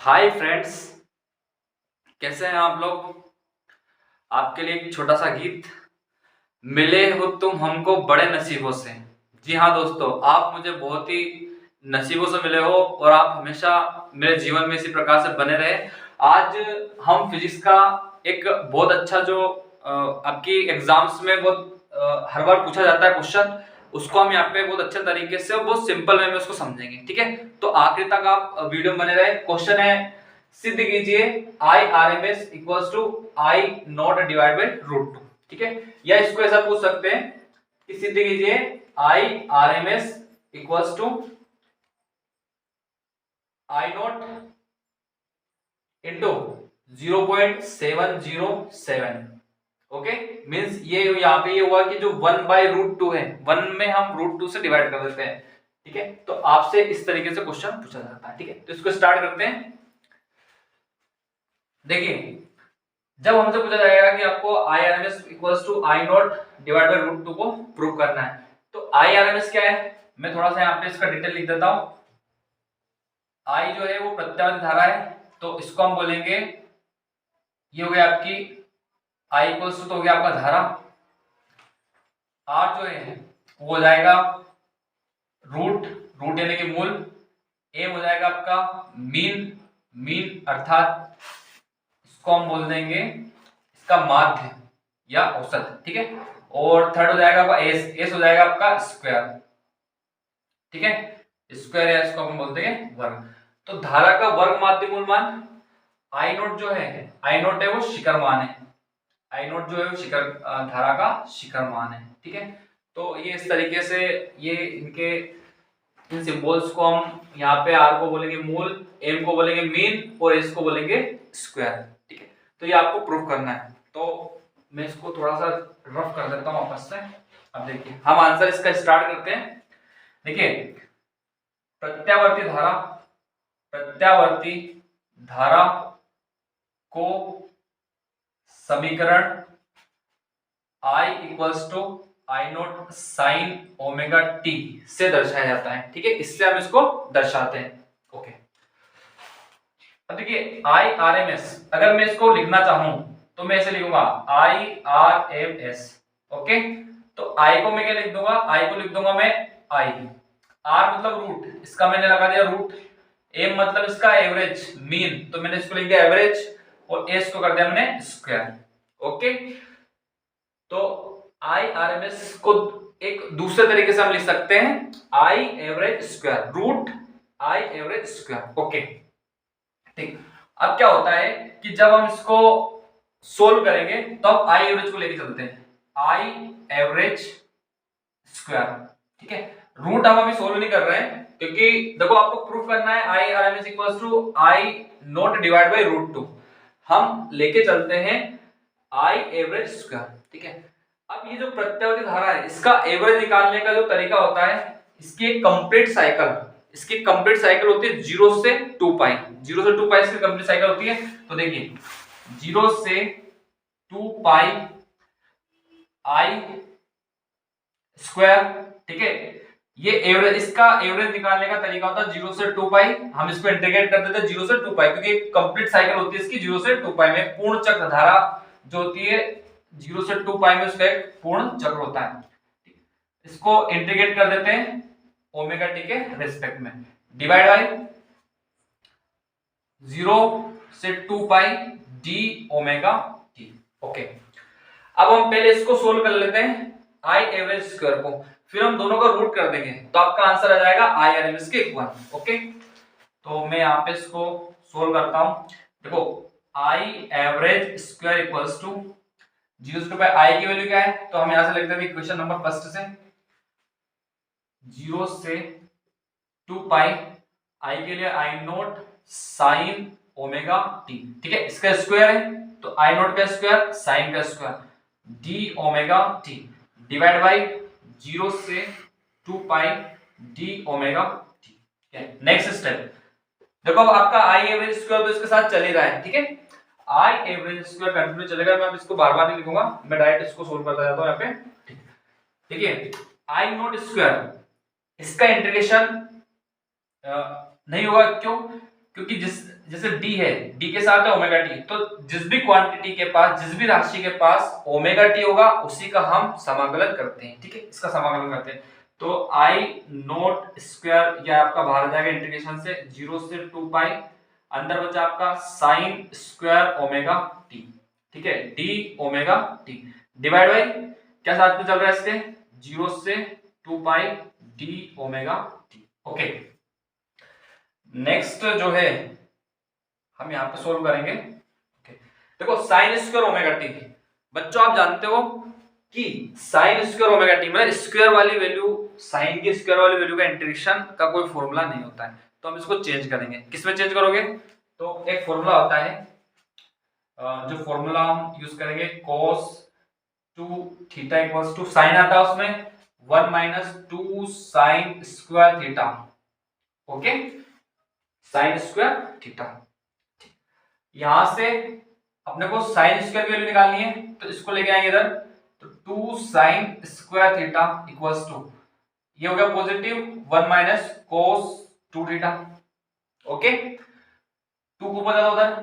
Hi friends, कैसे हैं आप लोग। आपके लिए एक छोटा सा गीत। मिले हो तुम हमको बड़े नसीबों से। जी हाँ दोस्तों, आप मुझे बहुत ही नसीबों से मिले हो और आप हमेशा मेरे जीवन में इसी प्रकार से बने रहे। आज हम फिजिक्स का एक बहुत अच्छा जो आपकी एग्जाम्स में बहुत हर बार पूछा जाता है क्वेश्चन, उसको हम यहाँ पे बहुत अच्छे तरीके से और बहुत सिंपल वे में उसको समझेंगे। ठीक है, तो आखिर तक आप वीडियो में बने रहे। क्वेश्चन है, सिद्ध कीजिए I R M S equal to I naught divide by root two. ठीक है, या इसको ऐसा पूछ सकते हैं कि सिद्ध कीजिए I R M S equal to I naught into 0.707। Okay, means ये यहाँ पे ये हुआ कि जो 1/√2 है, 1 में हम √2 से डिवाइड कर देते हैं। ठीक है, तो आपसे इस तरीके से क्वेश्चन पूछा जाता है। ठीक है, तो इसको स्टार्ट करते हैं। देखिए, जब हमसे पूछा जाएगा कि आपको I R M S equal to I naught divide by √2 को प्रूव करना है, तो आई आर एम एस क्या है, मैं थोड़ा सा यहाँ पे इसका डिटेल लिख देता हूं। आई जो है वो प्रत्यावर्ती धारा है, तो इसको हम बोलेंगे, ये हो गया आपकी आई इक्वल्स टू, तो हो गया आपका धारा। आर जो है वो हो जाएगा रूट, रूट यानी कि मूल। एम हो जाएगा आपका मीन, मीन अर्थात इसको हम बोल देंगे इसका माध्य या औसत। ठीक है, और थर्ड हो जाएगा आपका एस, एस हो जाएगा आपका स्क्वायर। ठीक है, स्क्वायर या इसको हम बोलते हैं वर्ग। तो धारा का वर्ग माध्य मूल मान आई नोट जो है, आई नोट है वो शिखर मान है, आई नोट जो है वो शिखर धारा का शिखर मान है। ठीक है, तो ये इस तरीके से ये इनके इन सिंबल्स को हम यहाँ पे आर को बोलेंगे मूल, एम को बोलेंगे मीन और एस को बोलेंगे स्क्वायर। ठीक है, तो ये आपको प्रूफ करना है। तो मैं इसको थोड़ा सा रफ कर देता हूँ वापस से। अब देखिए, हम आंसर इसका स्टार्ट करते हैं। देखिए, प्रत्यावर्ती धारा, प्रत्यावर्ती धारा को समीकरण I equals to I naught sine omega T से दर्शाया जाता है। ठीक है, इससे हम इसको दर्शाते हैं। ओके, अब देखिए आई आर एम एस, अगर मैं इसको लिखना चाहूं तो मैं ऐसे लिखूंगा I R M S. Okay, तो आई को मैं क्या लिख दूंगा, आई को लिख दूंगा मैं आई। आर मतलब रूट, इसका मैंने लगा दिया रूट। एम मतलब इसका एवरेज मीन, तो मैंने इसको लिख दिया एवरेज, और एस को कर दिया मैंने स्क्वायर। ओके, तो आई आर एम एस को एक दूसरे तरीके से हम लिख सकते हैं I average square root I average square. Okay, ठीक। अब क्या होता है कि जब हम इसको सोल्व करेंगे तो हम आई एवरेज को लेके चलते हैं, आई एवरेज स्क्वायर। ठीक है, रूट हम अभी सोल्व नहीं कर रहे हैं, क्योंकि देखो आपको प्रूफ करना है I R M S equals to I naught divide by √2। हम लेके चलते हैं आई एवरेज स्क्वायर। ठीक है, अब ये जो प्रत्यावर्ती धारा है, इसका एवरेज निकालने का जो तरीका होता है, इसकी एक कंप्लीट साइकिल, इसकी कंप्लीट साइकिल होती है 0 से 2 पाई, 0 से 2 पाई इसकी कंप्लीट साइकिल होती है। तो देखिए 0 से 2 पाई आई स्क्वायर। ठीक है, ये एवरेज, इसका एवरेज निकालने का तरीका होता है 0 से 2 पाई, हम इसको इंटीग्रेट कर देते हैं 0 से 2 पाई, क्योंकि कंप्लीट साइकिल होती है इसकी 0 से 2 पाई में। पूर्ण चक्र धारा जो होती है 0 से 2 पाई में उसका एक पूर्ण चक्र होता है। इसको इंटीग्रेट कर देते हैं ओमेगा टी के रेस्पेक्ट में, डिवाइड बाय 0 से 2 pi d omega t. Okay, अब हम पहले इसको सोल्व कर लेते हैं आई एवरेज स्क्वायर को, फिर हम दोनों का रूट कर देंगे, तो आपका आंसर आ जाएगा आई आर एम एस के इक्वल। ओके, तो मैं यहाँ पे इसको सोल्व करता हूं। देखो I average square equals to 0 से 2 पाई, आई की वैल्यू क्या है, तो हम यहां से लिख देते हैं इक्वेशन नंबर फर्स्ट से 0 से 2 पाई, आई के लिए I naught sine omega t. ठीक है, इसका स्क्वायर है तो आई नोट का स्क्वायर साइन का square d omega t divide by 0 से 2 pi d omega t. Next step, देखो अब आपका आई एवरेज स्क्वायर तो इसके साथ चल ही रहा है। ठीक है, आई एवरेज स्क्वायर कंटिन्यू चलेगा, मैं अब इसको बार बार नहीं लिखूंगा, मैं डायरेक्ट इसको सोल्व करता जाता हूं यहाँ पे। देखिए आई नोट स्क्वायर, इसका इंटीग्रेशन नहीं होगा, क्यों, क्योंकि जिस जैसे डी है, डी के साथ है ओमेगा टी, तो जिस भी क्वांटिटी के पास, जिस भी राशि के पास ओमेगा टी होगा उसी का हम समाकलन करते हैं, ठीक है, इसका समाकलन करते हैं। तो आई नोट स्क्वायर, या आपका बाहर जाएगा इंटीग्रेशन से 0 से 2 पाई, अंदर बचा आपका साइन स्क्वायर ओमेगा टी, ठीक है, D omega t divide by क्या साथ में चल रहा है इसके 0 से 2 pi d omega t. Okay, next जो है हम यहाँ पे सोल्व करेंगे। ओके, देखो साइन स्क्वायर ओमेगा टी, बच्चों आप जानते हो कि साइन स्क्वायर ओमेगा टी में स्क्वायर वाली वैल्यू, साइन की स्क्वायर वाली वैल्यू का इंटीग्रेशन का कोई फॉर्मूला नहीं होता है, तो हम इसको चेंज करेंगे। किसमें चेंज करोगे? तो एक फॉर्मूला होता है, जो फॉर्मूला हम यूज करेंगे cos 2 theta equals to sine आता है उसमें 1 minus 2 sine square theta. Okay, sine square theta, यहां से अपने को साइन स्क्वायर की वैल्यू निकालनी है, तो इसको लेके आएंगे इधर, तो 2 sine square theta equals to, ये हो गया positive 1 minus cos 2 theta. Okay, 2 को बदलो उधर,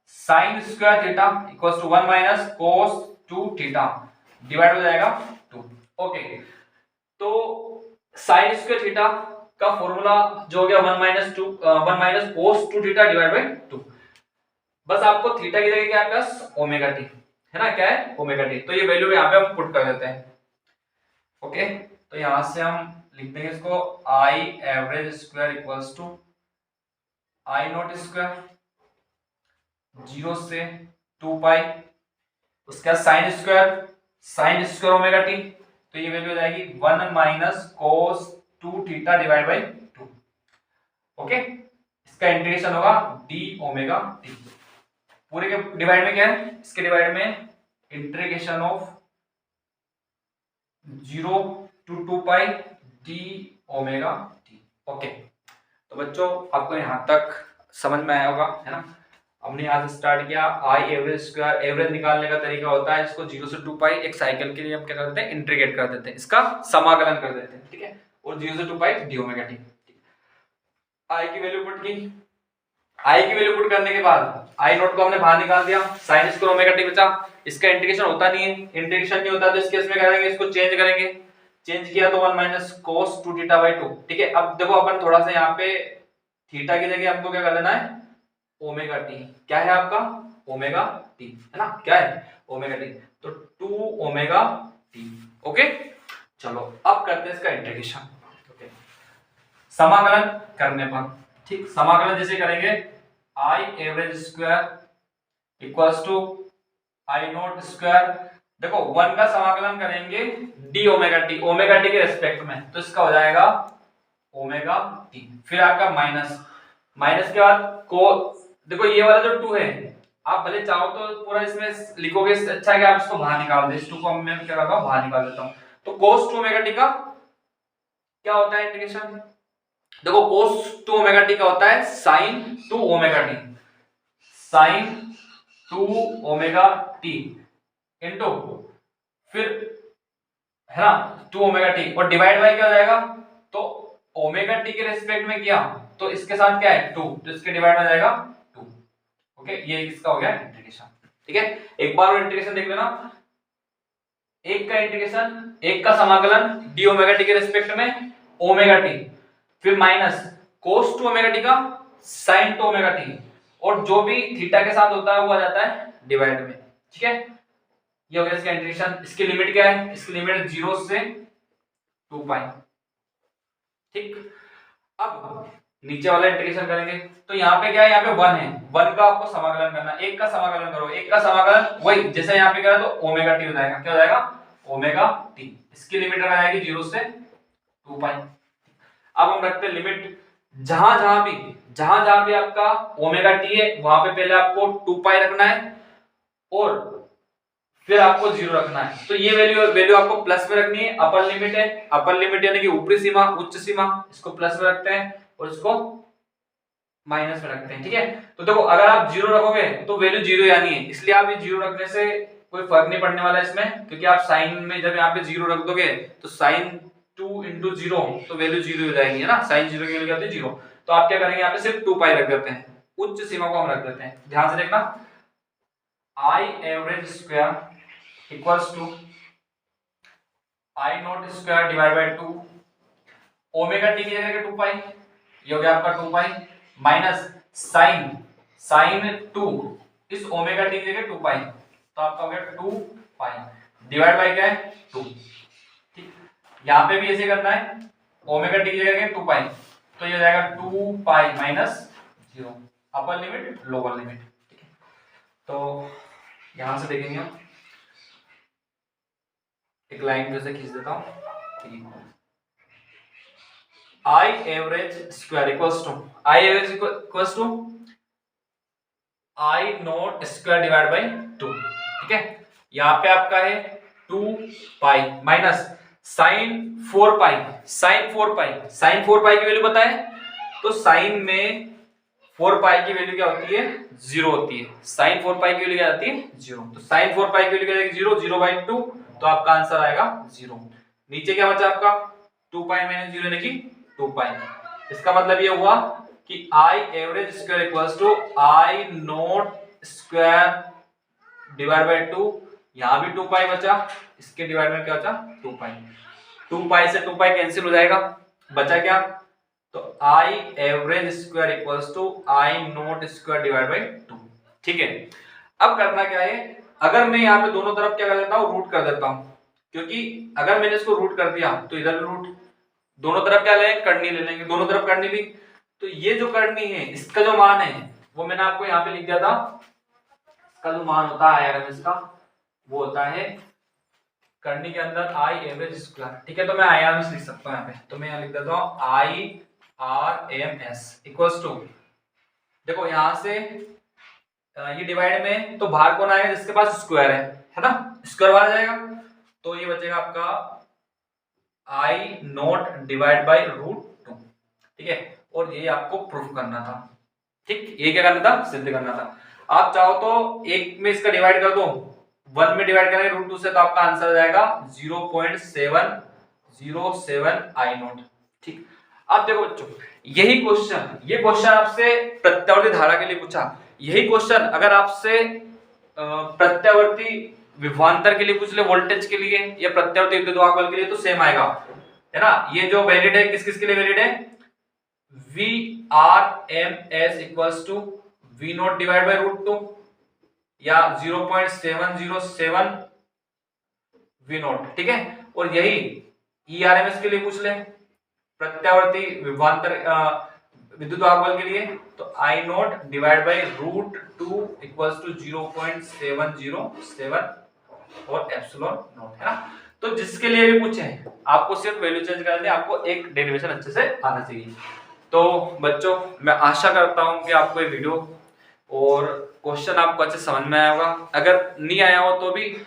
sine square theta equals to 1 minus cos 2 theta divide हो जाएगा 2। ओके, तो साइन स्क्वायर थीटा का फॉर्मूला जो हो गया 1 minus cos 2 theta divide by 2। बस आपको थीटा की जगह क्या है प्लस ओमेगा टी, है ना, क्या है ओमेगा टी, तो ये वैल्यू यहाँ पे हम पुट कर देते हैं। ओके, तो यहां से हम लिख देंगे इसको I average square equals to I naught square 0 से 2 पाई, उसका साइन स्क्वायर ओमेगा टी, तो ये वैल्यू हो जाएगी 1 minus cos 2 theta divide by 2। Okay, इसका इंटीग्रेशन होगा डी ओमेगा टी, पूरे के डिवाइड में क्या है, इसके डिवाइड में integration of 0 to 2 pi d omega t. Okay, तो बच्चों आपको यहां तक समझ में आया होगा, है ना। हमने यहाँ से स्टार्ट किया, आई एवरेज स्क्वायर, एवरेज निकालने का तरीका होता है इसको 0 से 2 पाई एक साइकिल के लिए हम क्या करते हैं, इंटीग्रेट कर देते हैं, इसका समाकलन कर देते हैं, ठीक है, और 0 से 2 पाई डी ओमेगा टी। आई की वैल्यू पुट की, आई की वैल्यू पुट करने के बाद आई नोट को हमने बाहर निकाल दिया, साइन स्क्वायर ओमेगा टी बचा, इसका इंटीग्रेशन होता नहीं है, इंटीग्रेशन नहीं होता तो इस केस में करेंगे, इसको चेंज करेंगे, चेंज किया तो 1 माइनस cos 2 थीटा बाय 2, ठीक है। अब देखो अपन थोड़ा सा यहाँ पे थीटा की जगह हमको क्या कर लेना है, ओमेगा टी, क्या है आपका ओमेगा टी, है ना, क्या है ओमेगा टी, तो 2 ओमेगा टी। ओके, चलो अब करते हैं इसका इंटीग्रेशन। ओके, समाकलन करने पर, ठीक, समाकलन जैसे करेंगे I average square equals to I naught square, देखो 1 का समाकलन करेंगे डी ओमेगा टी के रेस्पेक्ट में, तो इसका हो जाएगा ओमेगा टी, फिर आपका माइनस के बाद को, देखो ये वाला जो 2 है, आप भले चाहो तो पूरा इसमें लिखोगे, अच्छा है कि आप इसको बाहर निकाल दे, इस 2 को मैं क्या करता हूं बाहर निकाल देता हूं, तो cos 2 ओमेगा टी का क्या होता है इंटीग्रेशन, देखो cos 2 ओमेगा टी का होता है sin 2 omega T, sin 2 omega T into फिर, है ना, 2 ओमेगा टी, और डिवाइड बाय क्या हो जाएगा, तो ओमेगा टी के रेस्पेक्ट में किया तो इसके साथ क्या है 2, तो इसके डिवाइड में जाएगा 2। ओके, ये इसका हो गया इंटीग्रेशन, ठीक है। एक बार और इंटीग्रेशन देख लेना, एक का इंटीग्रेशन, एक का समाकलन डी ओमेगा टी के रेस्पेक्ट में ओमेगा टी, फिर माइनस cos 2 ओमेगा टी का sin 2 ओमेगा टी, और जो भी थीटा के साथ होता है वो आ जाता है डिवाइड में, ठीक है। ये हो गया इसका इंटीग्रेशन, इसकी लिमिट क्या है, इसकी लिमिट 0 से 2 पाई, ठीक। अब नीचे वाला इंटीग्रेशन करेंगे, तो यहाँ पे क्या है, यहाँ पे 1 है, 1 का आपको समाकलन करना है, एक का समाकलन करो, एक का समाकलन वही जैसे यहाँ पे करा तो ओमेगा टी हो जाएगा, क्या हो जाएगा ओमेगा टी, इसकी लिमिट आ जाएगी 0 से 2 पाई। अब हम रखते हैं लिमिट, जहां जहां भी आपका ओमेगा टी है वहां पे पहले आपको 2 पाई रखना है और फिर आपको 0 रखना है, तो ये वैल्यू आपको प्लस में रखनी है, अपर लिमिट है, अपर लिमिट यानी कि ऊपरी सीमा, उच्च सीमा, इसको प्लस में रखते हैं और इसको माइनस में रखते हैं, ठीक है। तो देखो अगर आप 0 रखोगे तो वैल्यू 0 यानी है, इसलिए आप ये 0 रखने से कोई फर्क नहीं पड़ने वाला इसमें, क्योंकि आप साइन में जब यहाँ पे 0 रख दोगे तो साइन 2 into 0 तो वैल्यू 0 हो जाएगी, है ना, साइन 0 की वैल्यू क्या होती है 0, तो आप क्या करेंगे यहाँ पे सिर्फ 2 पाई रख देते हैं, उच्च सीमा को हम रख देते हैं। ध्यान से देखना, I average square equals to I naught square divide by 2, omega T की जगह 2 पाई, ये हो गया आपका 2 पाई, माइनस साइन 2 इस ओमेगा टी की जगह 2 पाई, तो आपका हो गया 2 पाई डिवाइड बाई क्या है 2। ठीक, यहाँ पे भी ऐसे करना है, ओमेगा टी की जगह 2 पाई, तो ये हो जाएगा 2 pi minus 0, upper limit lower limit. ठीक है, तो यहां से देखेंगे हम, एक लाइन जैसे खींच देता हूं। ठीक है, I average square equals to I naught square divide by 2। ठीक है, यहाँ पे आपका है 2 पाई माइनस साइन 4 पाई की वैल्यू पता है, तो साइन में 4 पाई की वैल्यू क्या होती है 0 होती है, साइन 4 पाई की वैल्यू क्या आती है 0, तो साइन 4 पाई की वैल्यू क्या आएगी 0 बाई 2, तो आपका आंसर आएगा 0। नीचे क्या बचा आपका 2 पाई माइनस 0 यानी कि 2 पाई। इसका मतलब ये हुआ कि I average square equals to I naught square divide by 2, यहां भी 2 पाई बचा, इसके डिवाइड में क्या बचा 2 पाई, 2 पाई से 2 पाई कैंसिल हो जाएगा, बचा क्या, तो I average square equals to I naught square divide by 2। ठीक है, अब करना क्या है, अगर मैं यहाँ पे दोनों तरफ क्या कर देता हूँ रूट कर देता हूँ, क्योंकि अगर मैंने इसको रूट कर दिया तो इधर भी रूट, दोनों तरफ क्या लेंगे करनी ले लेंगे, दोनों तरफ करनी ली, तो ये जो करनी है इसका जो मान है वो मैंने आपको यहाँ पे लिख दिया था, इसका जो मान होता है आरएमएस का वो होता है करनी के अंदर आई एवरेज स्क्वायर। ठीक है, तो मैं आरएमएस लिख सकता हूँ यहाँ पे, तो मैं यहाँ लिख देता हूँ आई RMS इक्वल्स टू, देखो यहां से ये डिवाइड में तो बाहर कौन आएगा जिसके पास स्क्वायर है ना, स्क्वायर बाहर जाएगा, तो ये बचेगा आपका आई नॉट डिवाइड बाई रूट 2। ठीक है, और ये आपको प्रूफ करना था। ठीक, ये क्या करना था सिद्ध करना था। आप चाहो तो एक में इसका डिवाइड कर दो, 1 में डिवाइड करेंगे रूट 2 से, तो आपका आंसर आ जाएगा 0.707 आई नॉट। ठीक, अब देखो बच्चों, यही क्वेश्चन, ये क्वेश्चन आपसे प्रत्यावर्ती धारा के लिए पूछा, यही क्वेश्चन अगर आपसे प्रत्यावर्ती विभवांतर के लिए पूछ ले, वोल्टेज के लिए या प्रत्यावर्ती विद्युत बल के लिए, तो सेम आएगा, है ना। ये जो वैलिड है किस किस के लिए वैलिड है, VRMS equals to V naught divide by root 2 या 0.707 V नॉट। ठीक है, और यही ERMS के लिए पूछ ले, प्रत्यावर्ती विभवांतर विद्युत बल के लिए, तो I naught divide by root 2 equals to 0.707 और एप्सिलॉन नॉट, है ना। तो जिसके लिए भी पूछे आपको सिर्फ वैल्यू चेंज करनी है, आपको एक डेरिवेशन अच्छे से आना चाहिए। तो बच्चों, मैं आशा करता हूं कि आपको ये वीडियो और क्वेश्चन आपको अच्छे समझ में आया होगा। अगर नहीं आया हो तो भी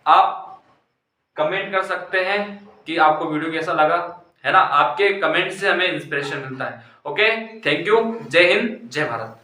आप कमेंट कर सकते हैं कि आपको वीडियो कैसा लगा, है ना। आपके कमेंट से हमें इंस्पिरेशन मिलता है। ओके, थैंक यू, जय हिंद, जय भारत।